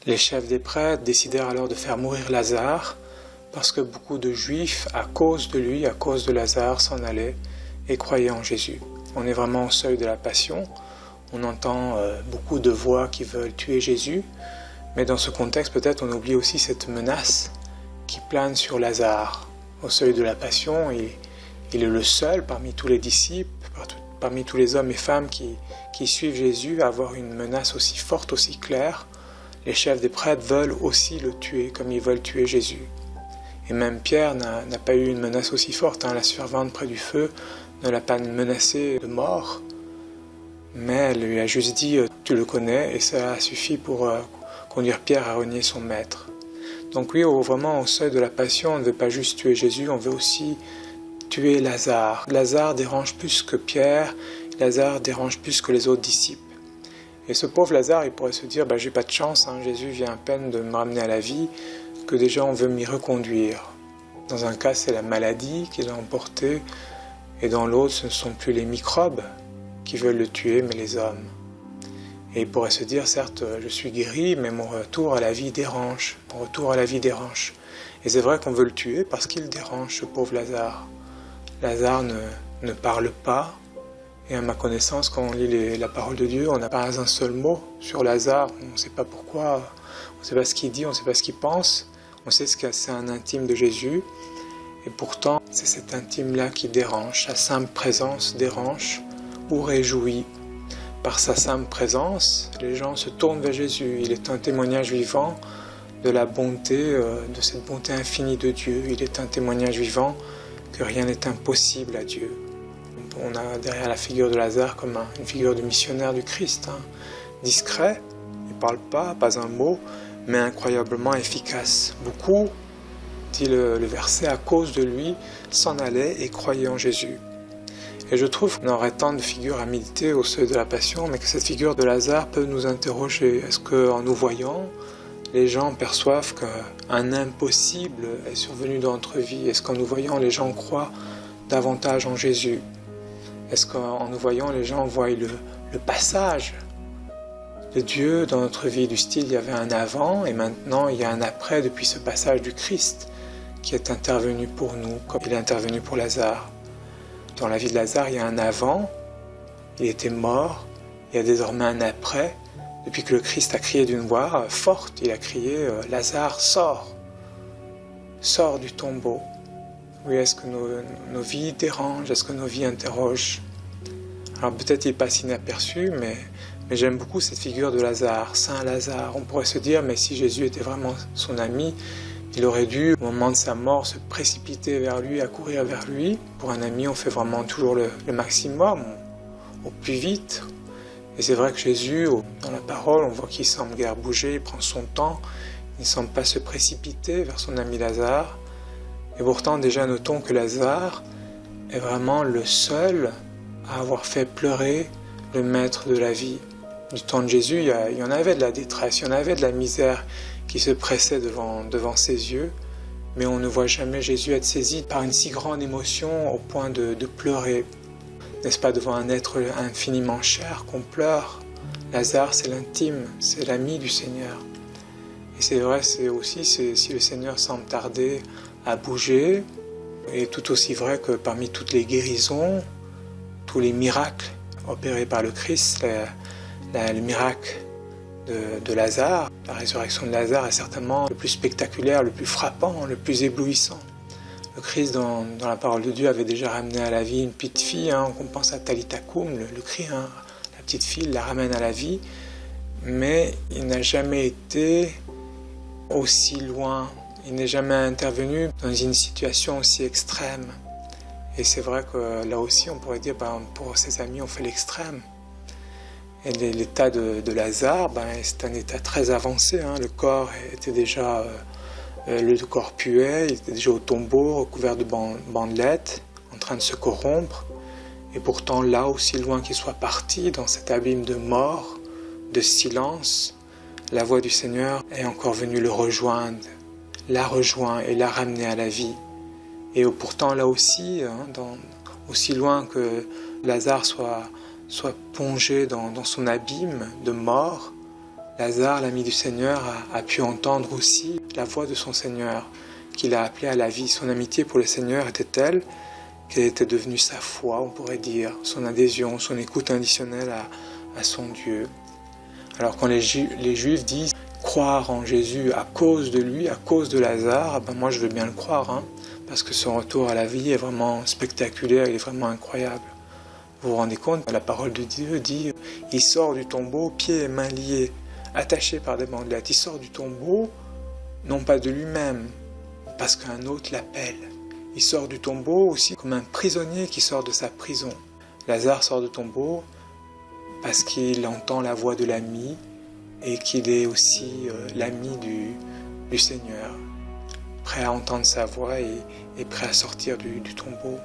Les chefs des prêtres décidèrent alors de faire mourir Lazare, parce que beaucoup de Juifs, à cause de lui, à cause de Lazare, s'en allaient et croyaient en Jésus. On est vraiment au seuil de la passion. On entend beaucoup de voix qui veulent tuer Jésus, mais dans ce contexte, peut-être on oublie aussi cette menace qui plane sur Lazare. Au seuil de la passion, il est le seul parmi tous les disciples, parmi tous les hommes et femmes qui suivent Jésus, à avoir une menace aussi forte, aussi claire. Les chefs des prêtres veulent aussi le tuer, comme ils veulent tuer Jésus. Et même Pierre n'a pas eu une menace aussi forte. La servante près du feu ne l'a pas menacé de mort, mais elle lui a juste dit « tu le connais » et ça a suffi pour conduire Pierre à renier son maître. Donc oui, vraiment au seuil de la passion, on ne veut pas juste tuer Jésus, on veut aussi tuer Lazare. Lazare dérange plus que Pierre, Lazare dérange plus que les autres disciples. Et ce pauvre Lazare, il pourrait se dire « j'ai pas de chance, Jésus vient à peine de me ramener à la vie, que déjà on veut m'y reconduire ». Dans un cas, c'est la maladie qui l'a emporté, et dans l'autre, ce ne sont plus les microbes qui veulent le tuer, mais les hommes. Et il pourrait se dire, certes, je suis guéri, mais mon retour à la vie dérange. Mon retour à la vie dérange. Et c'est vrai qu'on veut le tuer parce qu'il dérange, ce pauvre Lazare. Lazare ne parle pas. Et à ma connaissance, quand on lit la parole de Dieu, on n'a pas un seul mot sur Lazare. On ne sait pas pourquoi, on ne sait pas ce qu'il dit, on ne sait pas ce qu'il pense. On sait que c'est un intime de Jésus. Et pourtant, c'est cet intime-là qui dérange. Sa simple présence dérange ou réjouit. Par sa simple présence, les gens se tournent vers Jésus. Il est un témoignage vivant de la bonté, de cette bonté infinie de Dieu. Il est un témoignage vivant que rien n'est impossible à Dieu. On a derrière la figure de Lazare comme une figure de missionnaire du Christ, discret, il ne parle pas un mot, mais incroyablement efficace. Beaucoup, dit le verset, à cause de lui, s'en allaient et croyaient en Jésus. Et je trouve qu'on aurait tant de figures à méditer au seuil de la passion, mais que cette figure de Lazare peut nous interroger. Est-ce qu'en nous voyant, les gens perçoivent qu'un impossible est survenu dans notre vie? Est-ce qu'en nous voyant, les gens croient davantage en Jésus? Est-ce qu'en nous voyant, les gens voient le passage de Dieu dans notre vie, du style il y avait un avant et maintenant il y a un après depuis ce passage du Christ qui est intervenu pour nous, comme il est intervenu pour Lazare. Dans la vie de Lazare, il y a un avant, il était mort, il y a désormais un après. Depuis que le Christ a crié d'une voix forte, il a crié « Lazare, sors ! Sors du tombeau !» Oui, est-ce que nos vies dérangent? Est-ce que nos vies interrogent? Alors peut-être il passe inaperçu, mais j'aime beaucoup cette figure de Lazare, Saint Lazare. On pourrait se dire, mais si Jésus était vraiment son ami, il aurait dû, au moment de sa mort, se précipiter vers lui, accourir vers lui. Pour un ami, on fait vraiment toujours le maximum, au plus vite. Et c'est vrai que Jésus, dans la parole, on voit qu'il ne semble guère bouger, il prend son temps, il ne semble pas se précipiter vers son ami Lazare. Et pourtant, déjà, notons que Lazare est vraiment le seul à avoir fait pleurer le maître de la vie. Du temps de Jésus, il y en avait de la détresse, il y en avait de la misère qui se pressait devant ses yeux, mais on ne voit jamais Jésus être saisi par une si grande émotion au point de pleurer. N'est-ce pas devant un être infiniment cher qu'on pleure? Lazare, c'est l'intime, c'est l'ami du Seigneur. Et c'est vrai, c'est aussi si le Seigneur semble tarder à bouger, et tout aussi vrai que parmi toutes les guérisons, tous les miracles opérés par le Christ, le miracle de Lazare, la résurrection de Lazare est certainement le plus spectaculaire, le plus frappant, le plus éblouissant. Le Christ, dans la parole de Dieu, avait déjà ramené à la vie une petite fille, on pense à Talitha Koum, le cri, la petite fille la ramène à la vie, mais il n'a jamais été aussi loin, il n'est jamais intervenu dans une situation aussi extrême. Et c'est vrai que là aussi, on pourrait dire, pour ses amis, on fait l'extrême. Et l'état de Lazare, c'est un état très avancé. Le corps était déjà, le corps puait, il était déjà au tombeau, recouvert de bandelettes, en train de se corrompre. Et pourtant, là, aussi loin qu'il soit parti, dans cet abîme de mort, de silence, la voix du Seigneur est encore venue le rejoindre, l'a rejoint et l'a ramené à la vie. Et pourtant, là aussi, aussi loin que Lazare soit plongé dans son abîme de mort, Lazare, l'ami du Seigneur, a pu entendre aussi la voix de son Seigneur, qu'il a appelé à la vie. Son amitié pour le Seigneur était telle qu'elle était devenue sa foi, on pourrait dire, son adhésion, son écoute inconditionnelle à son Dieu. Alors quand les Juifs disent croire en Jésus à cause de lui, à cause de Lazare, ben moi je veux bien le croire, parce que son retour à la vie est vraiment spectaculaire, il est vraiment incroyable. Vous vous rendez compte, la parole de Dieu dit « Il sort du tombeau, pieds et mains liés, attaché par des bandelettes. » Il sort du tombeau, non pas de lui-même, parce qu'un autre l'appelle. Il sort du tombeau aussi comme un prisonnier qui sort de sa prison. Lazare sort du tombeau parce qu'il entend la voix de l'ami et qu'il est aussi l'ami du Seigneur, prêt à entendre sa voix et prêt à sortir du tombeau.